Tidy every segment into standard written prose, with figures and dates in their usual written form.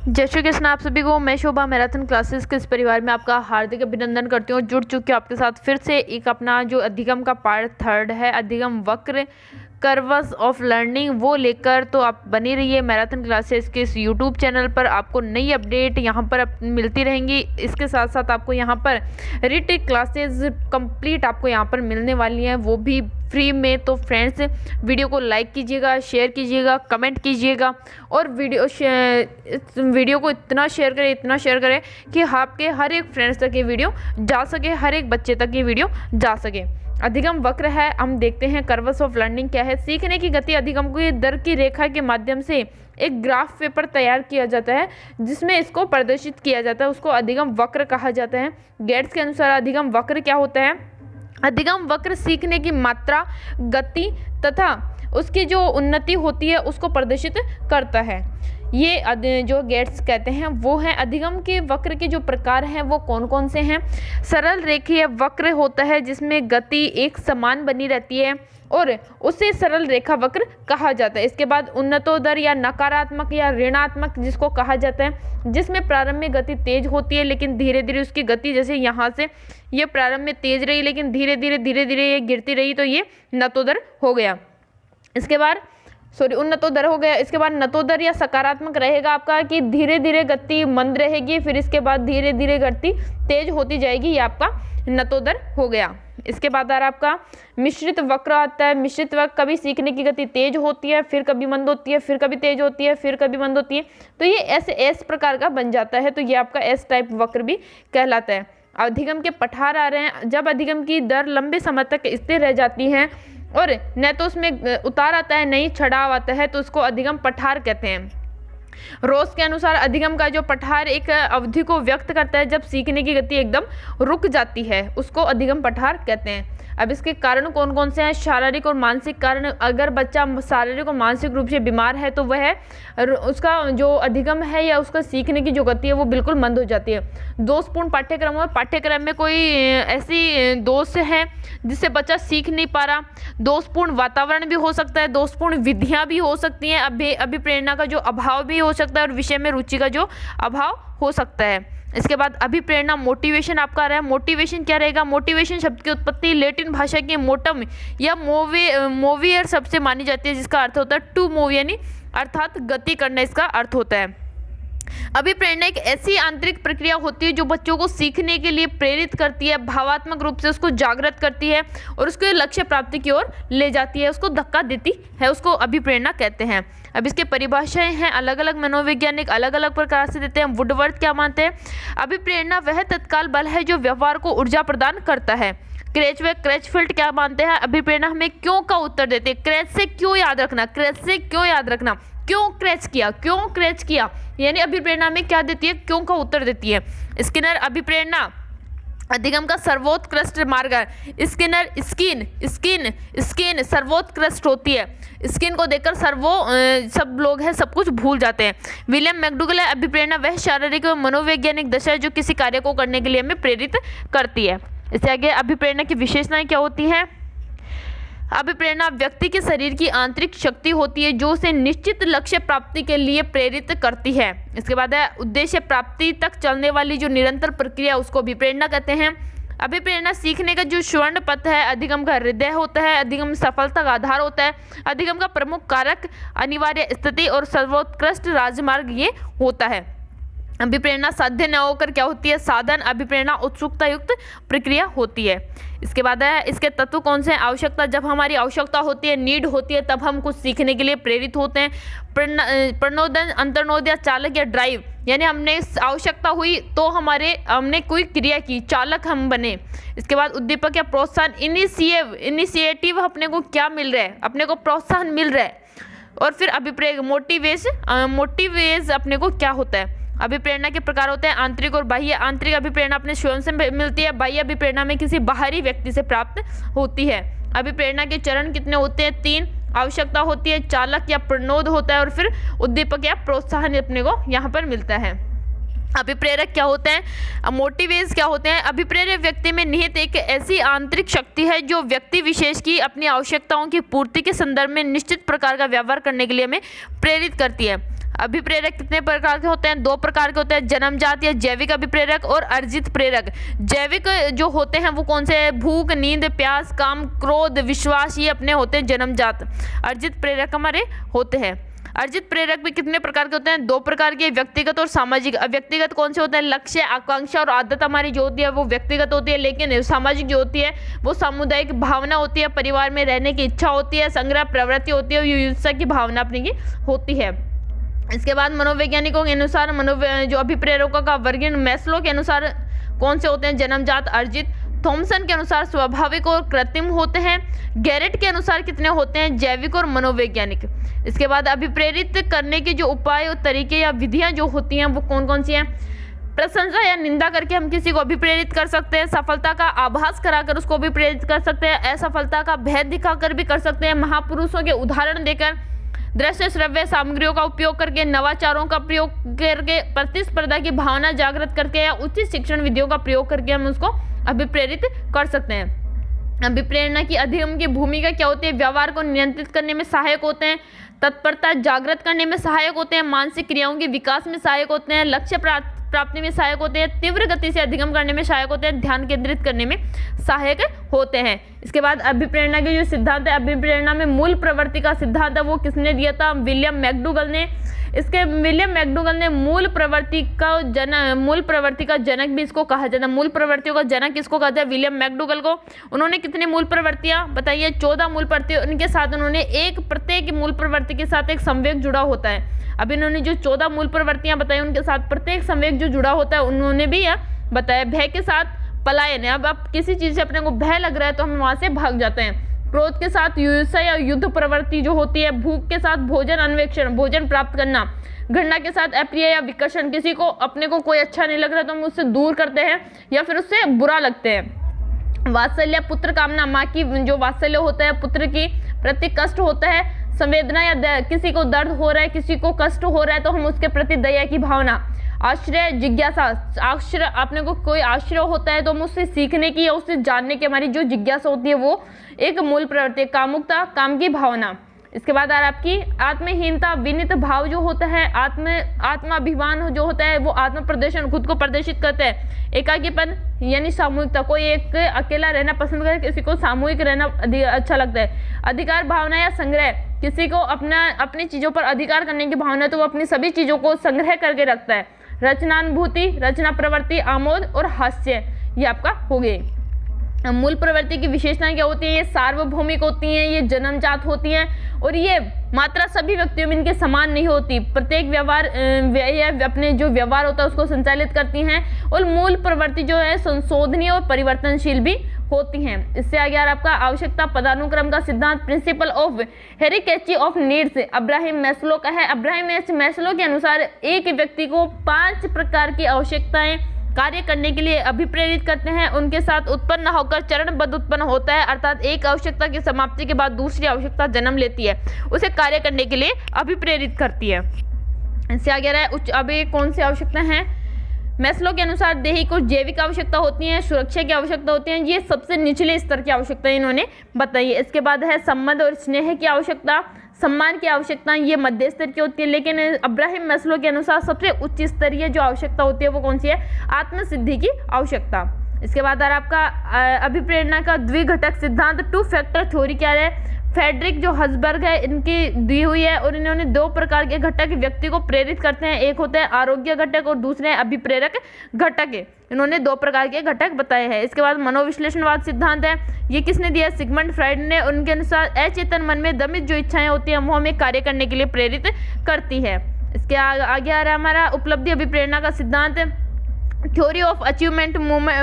जय श्री कृष्ण। आप सभी को मैं शोभा मैराथन क्लासेस के इस परिवार में आपका हार्दिक अभिनंदन करती हूँ। जुड़ चुके आपके साथ फिर से एक अपना जो अधिगम का पार्ट 3 है, अधिगम वक्र कर्व्स ऑफ लर्निंग, वो लेकर। तो आप बनी रहिए मैराथन क्लासेस के इस यूट्यूब चैनल पर। आपको नई अपडेट यहाँ पर मिलती रहेंगी। इसके साथ साथ आपको यहाँ पर रिट क्लासेस कंप्लीट आपको यहाँ पर मिलने वाली हैं, वो भी फ्री में। तो फ्रेंड्स, वीडियो को लाइक कीजिएगा, शेयर कीजिएगा, कमेंट कीजिएगा और वीडियो को इतना शेयर करें कि आपके हर एक फ्रेंड्स तक ये वीडियो जा सके, हर एक बच्चे तक ये वीडियो जा सके। अधिगम वक्र है, हम देखते हैं कर्व्स ऑफ लर्निंग क्या है। सीखने की गति अधिगम की दर की रेखा के माध्यम से एक ग्राफ पेपर तैयार किया जाता है, जिसमें इसको प्रदर्शित किया जाता है, उसको अधिगम वक्र कहा जाता है। गेट्स के अनुसार अधिगम वक्र क्या होता है? अधिगम वक्र सीखने की मात्रा, गति तथा उसकी जो उन्नति होती है उसको प्रदर्शित करता है। ये जो गेट्स कहते हैं वो हैं। अधिगम के वक्र के जो प्रकार हैं वो कौन कौन से हैं? सरल रेखीय वक्र होता है जिसमें गति एक समान बनी रहती है और उसे सरल रेखा वक्र कहा जाता है। इसके बाद उन्नतोदर या नकारात्मक या ऋणात्मक जिसको कहा जाता है, जिसमें प्रारंभ में गति तेज होती है लेकिन धीरे धीरे उसकी गति, जैसे यहाँ से ये प्रारंभ में तेज रही लेकिन धीरे धीरे ये गिरती रही, तो ये नतोदर हो गया। इसके बाद उन्नतोदर हो गया। इसके बाद नतोदर या सकारात्मक रहेगा आपका कि धीरे धीरे गति मंद रहेगी, फिर इसके बाद धीरे धीरे गति तेज होती जाएगी, ये आपका नतोदर हो गया। इसके बाद आ रहा आपका मिश्रित वक्र आता है। मिश्रित वक्र कभी सीखने की गति तेज होती है, फिर कभी मंद होती है, फिर कभी तेज होती है, फिर कभी मंद होती है, तो ये ऐसे एस प्रकार का बन जाता है। तो ये आपका एस टाइप वक्र भी कहलाता है। अधिगम के पठार आ रहे हैं। जब अधिगम की दर लंबे समय तक स्थिर रह जाती है और न तो उसमें उतार आता है, नहीं चढ़ाव आता है, तो उसको अधिगम पठार कहते हैं। रोस के अनुसार अधिगम का जो पठार एक अवधि को व्यक्त करता है जब सीखने की गति एकदम रुक जाती है, उसको अधिगम पठार कहते हैं। अब इसके कारण कौन कौन से हैं? शारीरिक और मानसिक कारण। अगर बच्चा शारीरिक और मानसिक रूप से बीमार है तो वह उसका जो अधिगम है या उसका सीखने की जो गति है वो बिल्कुल मंद हो जाती है। दोषपूर्ण पाठ्यक्रम में कोई ऐसी दोष है जिससे बच्चा सीख नहीं पा रहा। दोषपूर्ण वातावरण भी हो सकता है, दोषपूर्ण विधियां भी हो सकती हैं, अभिप्रेरणा का जो अभाव भी हो सकता है और विषय में रुचि का जो अभाव हो सकता है। इसके बाद अभिप्रेरणा, मोटिवेशन आपका आ रहा है। मोटिवेशन क्या रहेगा? मोटिवेशन शब्द की उत्पत्ति लैटिन भाषा के मोटम या मोवियर शब्द से मानी जाती है, जिसका अर्थ होता है टू मूव, यानी अर्थात गति करना इसका अर्थ होता है। अभिप्रेरणा एक ऐसी आंतरिक प्रक्रिया होती है जो बच्चों को सीखने के लिए प्रेरित करती है, भावात्मक रूप से उसको जागृत करती है और उसको लक्ष्य प्राप्ति की ओर ले जाती है, उसको धक्का देती है, उसको अभिप्रेरणा कहते हैं। अब इसके परिभाषाएं हैं, अलग अलग मनोवैज्ञानिक अलग अलग प्रकार से देते हैं। वुडवर्थ क्या मानते हैं? अभिप्रेरणा वह तत्काल बल है जो व्यवहार को ऊर्जा प्रदान करता है। क्रेचफील्ड क्या मानते हैं? अभिप्रेरणा हमें क्यों का उत्तर देते हैं। क्रेच से क्यों याद रखना, क्यों क्रैच किया, यानी अभिप्रेरणा में क्या देती है? क्यों का उत्तर देती है। स्किनर अभिप्रेरणा अधिगम का सर्वोत्कृष्ट मार्ग है। स्किन सर्वोत्कृष्ट होती है। स्किन को देखकर सब लोग हैं सब कुछ भूल जाते हैं। विलियम मैकडूगल अभिप्रेरणा वह शारीरिक और मनोवैज्ञानिक दशा है जो किसी कार्य को करने के लिए हमें प्रेरित करती है। इससे आगे अभिप्रेरणा की विशेषताएं क्या होती हैं? अभिप्रेरणा व्यक्ति के शरीर की आंतरिक शक्ति होती है जो उसे निश्चित लक्ष्य प्राप्ति के लिए प्रेरित करती है। इसके बाद है उद्देश्य प्राप्ति तक चलने वाली जो निरंतर प्रक्रिया, उसको अभिप्रेरणा कहते हैं। अभिप्रेरणा सीखने का जो स्वर्ण पथ है, अधिगम का हृदय होता है, अधिगम सफलता का आधार होता है, अधिगम का प्रमुख कारक अनिवार्य स्थिति और सर्वोत्कृष्ट राजमार्ग ये होता है। अभिप्रेरणा साध्य न होकर क्या होती है? साधन। अभिप्रेरणा उत्सुकता युक्त प्रक्रिया होती है। इसके बाद है इसके तत्व कौन से हैं? आवश्यकता, जब हमारी आवश्यकता होती है, नीड होती है, तब हम कुछ सीखने के लिए प्रेरित होते हैं। प्रणोदन, अंतर्नोद या चालक या ड्राइव, यानी हमने आवश्यकता हुई तो हमने कोई क्रिया की, चालक हम बने। इसके बाद उद्दीपक या प्रोत्साहन, इनिशिएटिव, अपने को क्या मिल रहा है? अपने को प्रोत्साहन मिल रहा है। और फिर अभिप्रेरणा मोटिवेज अपने को क्या होता है? अभिप्रेरणा के प्रकार होते हैं आंतरिक और बाह्य। आंतरिक अभिप्रेरणा अपने स्वयं से मिलती है, बाह्य अभिप्रेरणा में किसी बाहरी व्यक्ति से प्राप्त होती है। अभिप्रेरणा के चरण कितने होते हैं? 3। आवश्यकता होती है, चालक या प्रणोद होता है और फिर उद्दीपक या प्रोत्साहन अपने को यहाँ पर मिलता है। अभिप्रेरक क्या होते हैं? मोटिवेज क्या होते हैं? अभिप्रेरक व्यक्ति में निहित एक ऐसी आंतरिक शक्ति है जो व्यक्ति विशेष की अपनी आवश्यकताओं की पूर्ति के संदर्भ में निश्चित प्रकार का व्यवहार करने के लिए हमें प्रेरित करती है। अभिप्रेरक कितने प्रकार के होते हैं? 2 प्रकार के होते हैं, जन्मजात या जैविक अभिप्रेरक और अर्जित प्रेरक। जैविक जो होते हैं वो कौन से हैं? भूख, नींद, प्यास, काम, क्रोध, विश्वास, ये अपने होते हैं जन्मजात। अर्जित प्रेरक हमारे होते हैं। अर्जित प्रेरक भी कितने प्रकार के होते हैं? 2 प्रकार के, व्यक्तिगत और सामाजिक। व्यक्तिगत कौन से होते हैं? लक्ष्य, आकांक्षा और आदत हमारी जो होती है वो व्यक्तिगत होती है, लेकिन सामाजिक जो होती है वो सामुदायिक भावना होती है, परिवार में रहने की इच्छा होती है, संग्रह प्रवृत्ति होती है, युयुत्सा की भावना अपनी की होती है। इसके बाद मनोवैज्ञानिकों के अनुसार जो अभिप्रेरकों का वर्गीकरण मैस्लो के अनुसार कौन से होते हैं? जन्मजात, अर्जित। थॉमसन के अनुसार स्वाभाविक और कृत्रिम होते हैं। गैरेट के अनुसार कितने होते हैं? जैविक और मनोवैज्ञानिक। इसके बाद अभिप्रेरित करने के जो उपाय और तरीके या विधियां जो होती हैं वो कौन कौन सी हैं? प्रशंसा या निंदा करके हम किसी को अभिप्रेरित कर सकते हैं। सफलता का आभास कराकर उसको भी प्रेरित कर सकते हैं। असफलता का भय दिखाकर भी कर सकते हैं। महापुरुषों के उदाहरण देकर, दृश्य श्रव्य सामग्रियों का उपयोग करके, नवाचारों का प्रयोग करके, प्रतिस्पर्धा की भावना जागृत करके या उचित शिक्षण विधियों का प्रयोग करके हम उसको अभिप्रेरित कर सकते हैं। अभिप्रेरणा की अधिगम की भूमिका क्या होती है? व्यवहार को नियंत्रित करने में सहायक होते हैं, तत्परता जागृत करने में सहायक होते हैं, मानसिक क्रियाओं के विकास में सहायक होते हैं, लक्ष्य प्राप्ति में सहायक होते हैं, तीव्र गति से अधिगम करने में सहायक होते हैं, ध्यान केंद्रित करने में सहायक होते हैं। इसके बाद अभिप्रेरणा के जो सिद्धांत है, अभिप्रेरणा में मूल प्रवृत्ति का सिद्धांत है वो किसने दिया था? विलियम मैकडूगल ने। विलियम मैकडूगल ने मूल प्रवृत्ति का जनक भी इसको कहा जाता है। मूल प्रवृत्तियों का जनक किसको कहते हैं? विलियम मैकडूगल को। उन्होंने कितनी मूल प्रवृत्तियां बताइए? 14 मूल प्रवृत्ति। उनके साथ उन्होंने प्रत्येक मूल प्रवृत्ति के साथ एक संवेग जुड़ा होता है। अब इन्होंने जो 14 मूल प्रवृत्तियां बताई उनके साथ प्रत्येक संवेग जो जुड़ा होता है उन्होंने भी यह बताया। भय के साथ पलायन है, अब आप किसी चीज से अपने को भय लग रहा है तो हम वहां से भाग जाते हैं। क्रोध के साथ युयुत्सा या युद्ध प्रवृत्ति जो होती है। भूख के साथ भोजन अन्वेषण, भोजन प्राप्त करना। घृणा के साथ अप्रिय या विकर्षण, किसी को अपने को कोई अच्छा नहीं लग रहा तो हम उससे दूर करते हैं या फिर उससे बुरा लगते हैं। वात्सल्य, पुत्र कामना, माँ की जो वात्सल्य होता है पुत्र की प्रति कष्ट होता है। संवेदना या किसी को दर्द हो रहा है, किसी को कष्ट हो रहा है तो हम उसके प्रति दया की भावना। आश्रय, जिज्ञासा, आश्रय अपने को कोई आश्रय होता है तो हम उससे सीखने की या उससे जानने की हमारी जो जिज्ञासा होती है वो एक मूल प्रवृत्ति है। कामुकता, काम की भावना। इसके बाद आपकी आत्महीनता, विनित भाव जो होता है, आत्माभिमान जो होता है वो आत्म प्रदर्शन, खुद को प्रदर्शित करते हैं। एकाकीपन यानी सामूहिकता, कोई एक अकेला रहना पसंद करे, किसी को सामूहिक रहना अच्छा लगता है। अधिकार भावना या संग्रह, किसी को अपनी चीजों पर अधिकार करने की भावना तो वो अपनी सभी चीजों को संग्रह करके रखता है। रचनानुभूति, रचना प्रवृत्ति, आमोद और हास्य, ये आपका हो गए। मूल प्रवृत्ति की विशेषताएं क्या होती है? ये सार्वभौमिक होती हैं, ये जन्मजात होती हैं और ये मात्रा सभी व्यक्तियों में इनके समान नहीं होती। प्रत्येक व्यवहार अपने जो व्यवहार होता है उसको संचालित करती हैं और मूल प्रवृत्ति जो है संशोधनीय और परिवर्तनशील भी होती हैं। इससे आगे आपका आवश्यकता पदानुक्रम का सिद्धांत, principle of hierarchy of needs, Abraham Maslow का है। अब्राहम मैस्लो के अनुसार एक व्यक्ति को 5 प्रकार की आवश्यकताएं कार्य करने के लिए अभिप्रेरित करते हैं, उनके साथ उत्पन्न होकर चरणबद्ध उत्पन्न होता है, अर्थात एक आवश्यकता की समाप्ति के बाद दूसरी आवश्यकता जन्म लेती है, उसे कार्य करने के लिए अभिप्रेरित करती है। इससे आगे रहा है अभी कौन सी आवश्यकता है? मैस्लो के अनुसार देही को जैविक आवश्यकता होती है, सुरक्षा की आवश्यकता होती है, ये सबसे निचले स्तर की आवश्यकता इन्होंने बताई है। इसके बाद है संबंध और स्नेह की आवश्यकता, सम्मान की आवश्यकता, ये मध्य स्तर की होती है। लेकिन अब्राहम मैस्लो के अनुसार सबसे उच्च स्तरीय जो आवश्यकता होती है वो कौन सी है? आत्मसिद्धि की आवश्यकता। इसके बाद आपका अभिप्रेरणा का द्विघटक सिद्धांत, 2 फैक्टर थ्योरी क्या है? फेडरिक जो हसबर्ग है इनकी दी हुई है और इन्होंने 2 प्रकार के घटक व्यक्ति को प्रेरित करते हैं, एक होते हैं आरोग्य घटक और दूसरे हैं अभिप्रेरक घटक। इन्होंने 2 प्रकार के घटक बताए हैं। इसके बाद मनोविश्लेषणवाद सिद्धांत है, ये किसने दिया? सिगमंड फ्राइड ने। उनके अनुसार अचेतन मन में दमित जो इच्छाएं होती हैं वो हमें कार्य करने के लिए प्रेरित करती है। इसके आगे आ रहा है हमारा उपलब्धि अभिप्रेरणा का सिद्धांत, थ्योरी ऑफ अचीवमेंट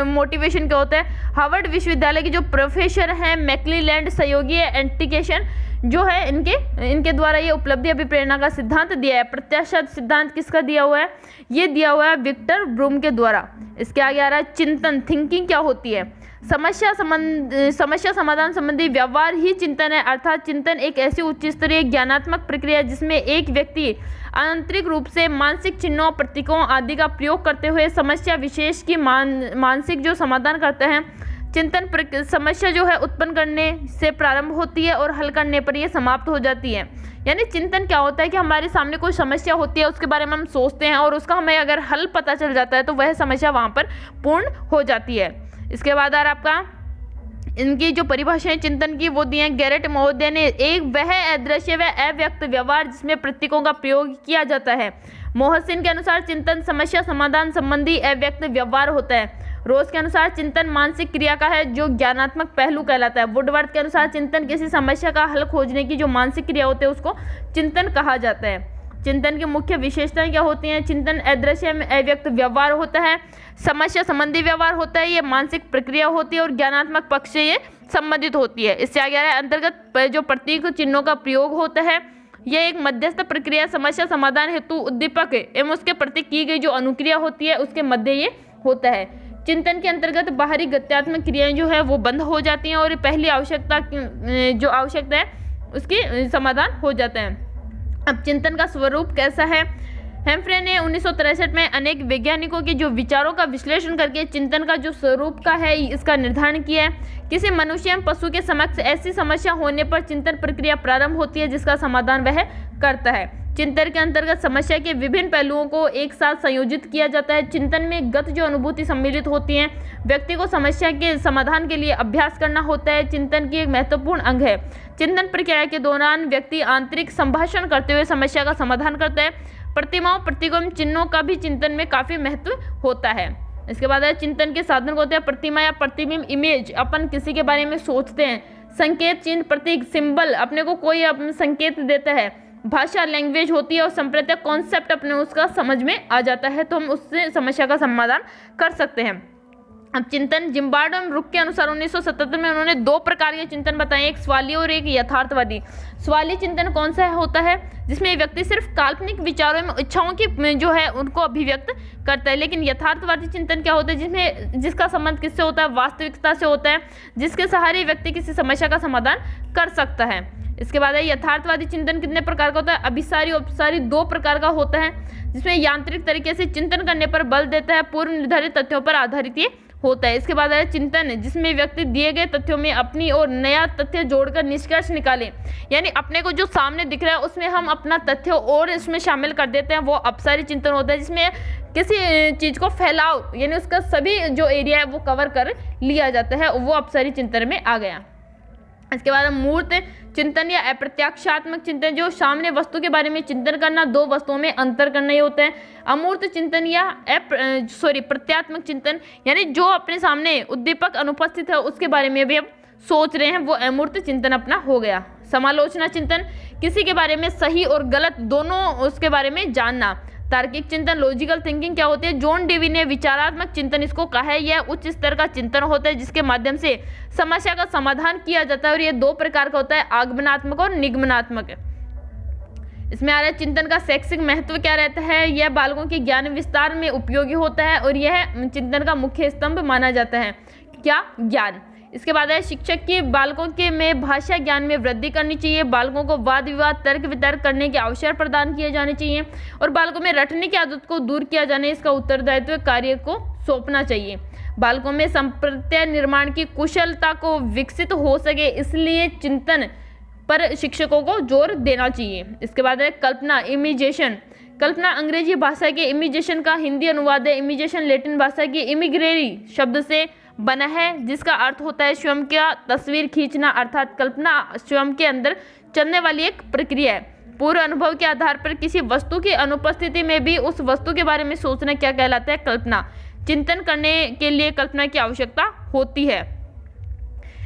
मोटिवेशन क्या होता है? हार्वर्ड विश्वविद्यालय के जो प्रोफेसर हैं मैक्लीलैंड सहयोगी एंटिकेशन जो है इनके द्वारा ये उपलब्धि अभिप्रेरणा का सिद्धांत दिया है। प्रत्याशा सिद्धांत किसका दिया हुआ है? ये दिया हुआ है विक्टर ब्रूम के द्वारा। इसके आगे आ रहा है चिंतन, थिंकिंग क्या होती है? समस्या समाधान संबंधी व्यवहार ही चिंतन है, अर्थात चिंतन एक ऐसी उच्च स्तरीय ज्ञानात्मक प्रक्रिया जिसमें एक व्यक्ति आंतरिक रूप से मानसिक चिन्हों, प्रतीकों आदि का प्रयोग करते हुए समस्या विशेष की मानसिक जो समाधान करते हैं। चिंतन समस्या जो है उत्पन्न करने से प्रारंभ होती है और हल करने पर यह समाप्त हो जाती है। यानी चिंतन क्या होता है कि हमारे सामने कोई समस्या होती है, उसके बारे में हम सोचते हैं और उसका हमें अगर हल पता चल जाता है तो वह समस्या वहाँ पर पूर्ण हो जाती है। इसके बाद आ रहा आपका इनकी जो परिभाषाएं चिंतन की वो दी हैं गैरेट महोदय ने। एक वह अदृश्य व अव्यक्त व्यवहार जिसमें प्रतीकों का प्रयोग किया जाता है। मोहसिन के अनुसार चिंतन समस्या समाधान संबंधी अव्यक्त व्यवहार होता है। रोज के अनुसार चिंतन मानसिक क्रिया का है जो ज्ञानात्मक पहलू कहलाता है। वुडवर्थ के अनुसार चिंतन किसी समस्या का हल खोजने की जो मानसिक क्रिया होती है उसको चिंतन कहा जाता है। चिंतन की मुख्य विशेषताएं क्या होती हैं? चिंतन अदृश्य में अव्यक्त व्यवहार होता है, समस्या संबंधी व्यवहार होता है, ये मानसिक प्रक्रिया होती है और ज्ञानात्मक पक्ष से ये संबंधित होती है। इससे आगे आ रहा है अंतर्गत जो प्रतीक चिन्हों का प्रयोग होता है, यह एक मध्यस्थ प्रक्रिया समस्या समाधान हेतु उद्दीपक एवं उसके प्रति की गई जो अनुक्रिया होती है उसके मध्य ये होता है। चिंतन के अंतर्गत बाहरी गत्यात्मक क्रियाएं जो है वो बंद हो जाती हैं और पहली आवश्यकता जो आवश्यकता है उसकी समाधान हो जाता है। अब चिंतन का स्वरूप कैसा है? हेम्फ्रे ने 1963 में अनेक वैज्ञानिकों के जो विचारों का विश्लेषण करके चिंतन का जो स्वरूप का है इसका निर्धारण किया है। किसी मनुष्य एवं पशु के समक्ष ऐसी समस्या होने पर चिंतन प्रक्रिया प्रारंभ होती है जिसका समाधान वह करता है। चिंतन के अंतर्गत समस्या के विभिन्न पहलुओं को एक साथ संयोजित किया जाता है। चिंतन में गत जो अनुभूति सम्मिलित होती हैं, व्यक्ति को समस्या के समाधान के लिए अभ्यास करना होता है, चिंतन की एक महत्वपूर्ण अंग है। चिंतन प्रक्रिया के दौरान व्यक्ति आंतरिक संभाषण करते हुए समस्या का समाधान करता है। प्रतिमाओं प्रतीकों चिन्हों का भी चिंतन में काफी महत्व होता है। इसके बाद है चिंतन के साधन को होते हैं प्रतिमा या प्रतिबिंब इमेज। अपन किसी के बारे में सोचते हैं, संकेत चिन्ह प्रतीक सिंबल अपने को कोई संकेत देता है। भाषा लैंग्वेज होती है और संप्रदाय कॉन्सेप्ट अपने उसका समझ में आ जाता है तो हम उससे समस्या का समाधान कर सकते हैं। अब चिंतन जिम्बार्ड एवं रुक के अनुसार 1977 में उन्होंने दो प्रकार के चिंतन बताए, एक स्वाली और एक यथार्थवादी। स्वाली चिंतन कौन सा होता है? जिसमें व्यक्ति सिर्फ काल्पनिक विचारों में इच्छाओं की जो है उनको अभिव्यक्त करता है। लेकिन यथार्थवादी चिंतन क्या होता है? जिसमें जिसका संबंध किससे होता है? वास्तविकता से होता है, जिसके सहारे व्यक्ति किसी समस्या का समाधान कर सकता है। इसके बाद है यथार्थवादी चिंतन कितने प्रकार का होता है? अभिसारी उपसारी दो प्रकार का होता है, जिसमें यांत्रिक तरीके से चिंतन करने पर बल देता है, पूर्व निर्धारित तथ्यों पर आधारित ये होता है। इसके बाद है चिंतन जिसमें व्यक्ति दिए गए तथ्यों में अपनी और नया तथ्य जोड़कर निष्कर्ष निकाले, यानी अपने को जो सामने दिख रहा है उसमें हम अपना तथ्य और इसमें शामिल कर देते हैं, वो अपसारी चिंतन होता है। जिसमें किसी चीज को फैलाव यानी उसका सभी जो एरिया है वो कवर कर लिया जाता है, वो अपसारी चिंतन में आ गया। इसके बाद मूर्त चिंतन या अप्रत्यक्षात्मक चिंतन, जो सामने वस्तु के बारे में चिंतन करना, दो वस्तुओं में अंतर करना ही होता है। अमूर्त चिंतन या प्रत्यात्मक चिंतन, यानी जो अपने सामने उद्दीपक अनुपस्थित है उसके बारे में भी हम सोच रहे हैं, वो अमूर्त चिंतन अपना हो गया। समालोचना चिंतन, किसी के बारे में सही और गलत दोनों उसके बारे में जानना। तार्किक चिंतन लॉजिकल थिंकिंग क्या होती है? जॉन डेवी ने विचारात्मक चिंतन इसको कहा है। यह उच्च स्तर का चिंतन होता है जिसके माध्यम से समस्या का समाधान किया जाता है और यह दो प्रकार का होता है, आगमनात्मक और निगमनात्मक। इसमें आ रहा है चिंतन का शैक्षिक महत्व क्या रहता है? यह बालकों के ज्ञान विस्तार में उपयोगी होता है और यह चिंतन का मुख्य स्तंभ माना जाता है। क्या? ज्ञान। इसके बाद है शिक्षक की बालकों के में भाषा ज्ञान में वृद्धि करनी चाहिए, बालकों को वाद विवाद तर्क वितर्क करने के अवसर प्रदान किए जाने चाहिए और बालकों में रटने की आदत को दूर किया जाने इसका उत्तरदायित्व कार्य को सौंपना चाहिए। बालकों में संप्रत्यय निर्माण की कुशलता को विकसित हो सके इसलिए चिंतन पर शिक्षकों को जोर देना चाहिए। इसके बाद है कल्पना इमेजिनेशन। कल्पना अंग्रेजी भाषा के इमेजिनेशन का हिंदी अनुवाद है। इमेजिनेशन लैटिन भाषा की इमिग्रेरी शब्द से बना है जिसका अर्थ होता है स्वयं का तस्वीर खींचना, अर्थात कल्पना स्वयं के अंदर चलने वाली एक प्रक्रिया है। पूर्व अनुभव के आधार पर किसी वस्तु की अनुपस्थिति में भी उस वस्तु के बारे में सोचना क्या कहलाता है? कल्पना। चिंतन करने के लिए कल्पना की आवश्यकता होती है।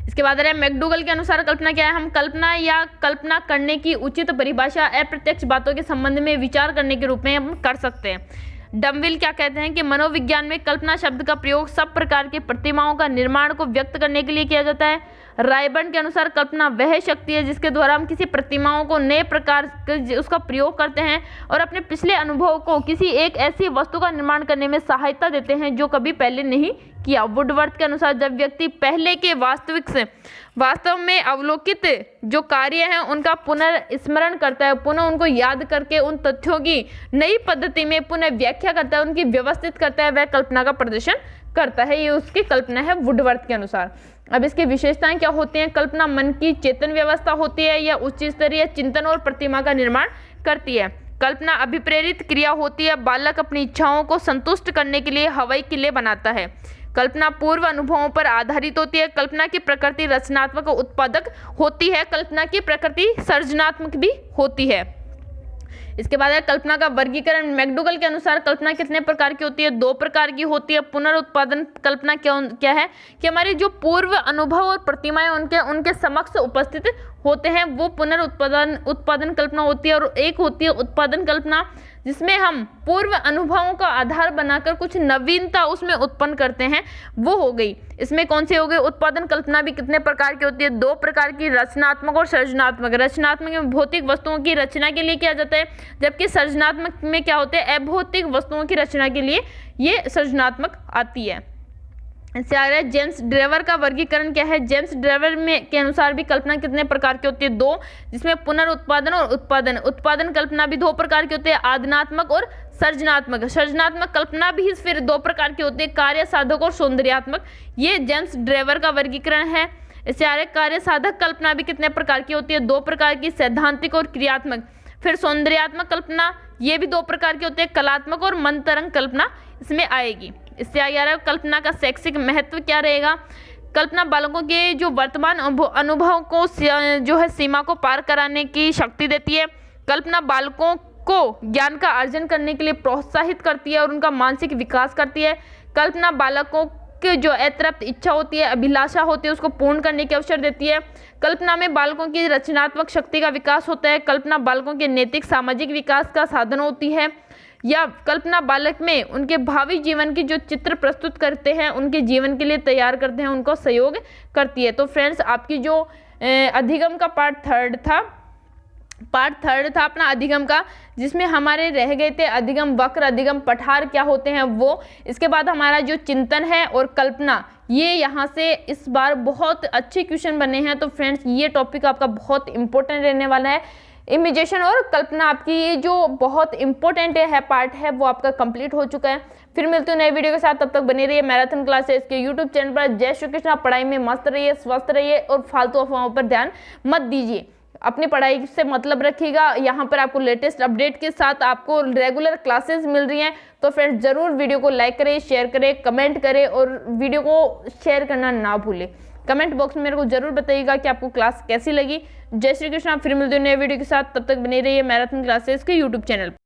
इसके बाद है मैकडूगल के अनुसार कल्पना क्या है? हम कल्पना या कल्पना करने की उचित परिभाषा अप्रत्यक्ष बातों के संबंध में विचार करने के रूप में हम कर सकते हैं। डमविल क्या कहते हैं कि मनोविज्ञान में कल्पना शब्द का प्रयोग सब प्रकार के प्रतिमाओं का निर्माण को व्यक्त करने के लिए किया जाता है। रायबर्न के अनुसार कल्पना वह शक्ति है जिसके द्वारा हम किसी प्रतिमाओं को नए प्रकार उसका प्रयोग करते हैं और अपने पिछले अनुभव को किसी एक ऐसी वस्तु का निर्माण करने में सहायता देते हैं जो कभी पहले नहीं किया। वुडवर्थ के अनुसार जब व्यक्ति पहले के वास्तव में अवलोकित जो कार्य हैं उनका पुनर्स्मरण करता है, पुनः उनको याद करके उन तथ्यों की नई पद्धति में पुनः व्याख्या करता है, उनकी व्यवस्थित करता है, वह कल्पना का प्रदर्शन करता है। ये उसकी कल्पना है वुडवर्थ के अनुसार। अब इसकी विशेषताएं क्या होती हैं? कल्पना मन की चेतन व्यवस्था होती है या उच्च स्तरीय चिंतन और प्रतिमा का निर्माण करती है। कल्पना अभिप्रेरित क्रिया होती है। बालक अपनी इच्छाओं को संतुष्ट करने के लिए हवाई किले बनाता है। कल्पना पूर्व अनुभवों पर आधारित होती है। कल्पना की प्रकृति रचनात्मक और उत्पादक होती है। कल्पना की प्रकृति सृजनात्मक भी होती है। इसके बाद है कल्पना का वर्गीकरण। मैकडूगल के अनुसार कल्पना कितने प्रकार की होती है? 2 प्रकार की होती है। पुनरुत्पादन कल्पना क्या है कि हमारे जो पूर्व अनुभव और प्रतिमाएं उनके समक्ष उपस्थित होते हैं, वो उत्पादन कल्पना होती है। और एक होती है उत्पादन कल्पना, जिसमें हम पूर्व अनुभवों का आधार बनाकर कुछ नवीनता उसमें उत्पन्न करते हैं, वो हो गई। इसमें कौन सी हो गई? उत्पादन कल्पना भी कितने प्रकार की होती है? 2 प्रकार की, रचनात्मक और सृजनात्मक। रचनात्मक में भौतिक वस्तुओं की रचना के लिए किया जाता है, जबकि सृजनात्मक में क्या होते हैं? अभौतिक वस्तुओं की रचना के लिए ये सृजनात्मक आती है। इससे आ रहा है जेम्स ड्रेवर का वर्गीकरण क्या है? जेम्स ड्रेवर में के अनुसार भी कल्पना कितने प्रकार की होती है? 2, जिसमें पुनरुत्पादन और उत्पादन। उत्पादन कल्पना भी 2 प्रकार की होती है, आदनात्मक और सृजनात्मक। सृजनात्मक कल्पना भी फिर 2 प्रकार की होती है, कार्य साधक और सौंदर्यात्मक। ये जेम्स ड्रेवर का वर्गीकरण है। इससे आ रहा है कार्य साधक कल्पना भी कितने प्रकार की होती है? 2 प्रकार की, सैद्धांतिक और क्रियात्मक। फिर सौंदर्यात्मक कल्पना, ये भी 2 प्रकार की होती है, कलात्मक और मंतरंग कल्पना इसमें आएगी। इससे आगे आ रहा है कल्पना का शैक्षिक महत्व क्या रहेगा? कल्पना बालकों के जो वर्तमान अनुभव को जो है सीमा को पार कराने की शक्ति देती है। कल्पना बालकों को ज्ञान का अर्जन करने के लिए प्रोत्साहित करती है और उनका मानसिक विकास करती है। कल्पना बालकों की जो अतृप्त इच्छा होती है, अभिलाषा होती है, उसको पूर्ण करने के अवसर देती है। कल्पना में बालकों की रचनात्मक शक्ति का विकास होता है। कल्पना बालकों के नैतिक सामाजिक विकास का साधन होती है। या कल्पना बालक में उनके भावी जीवन की जो चित्र प्रस्तुत करते हैं, उनके जीवन के लिए तैयार करते हैं, उनको सहयोग करती है। तो फ्रेंड्स, आपकी जो अधिगम का पार्ट थर्ड था अपना अधिगम का, जिसमें हमारे रह गए थे अधिगम वक्र, अधिगम पठार क्या होते हैं वो। इसके बाद हमारा जो चिंतन है और कल्पना, ये यहाँ से इस बार बहुत अच्छे क्वेश्चन बने हैं। तो फ्रेंड्स, ये टॉपिक आपका बहुत इंपॉर्टेंट रहने वाला है। इमेजिनेशन और कल्पना आपकी ये जो बहुत इंपॉर्टेंट है पार्ट है, वो आपका कंप्लीट हो चुका है। फिर मिलते हैं नए वीडियो के साथ, तब तक बने रहिए मैराथन क्लासेस के यूट्यूब चैनल पर। जय श्री कृष्णा। पढ़ाई में मस्त रहिए, स्वस्थ रहिए और फालतू अफवाहों पर ध्यान मत दीजिए। अपनी पढ़ाई से मतलब रखिएगा। यहाँ पर आपको लेटेस्ट अपडेट के साथ आपको रेगुलर क्लासेस मिल रही हैं। तो फ्रेंड्स, जरूर वीडियो को लाइक करें, शेयर करें, कमेंट करें और वीडियो को शेयर करना ना भूलें। कमेंट बॉक्स में मेरे को जरूर बताइएगा कि आपको क्लास कैसी लगी। जय श्री कृष्णा। फिर मिलते हैं नए वीडियो के साथ, तब तक बने रहिए मैराथन क्लासेस के यूट्यूब चैनल पर।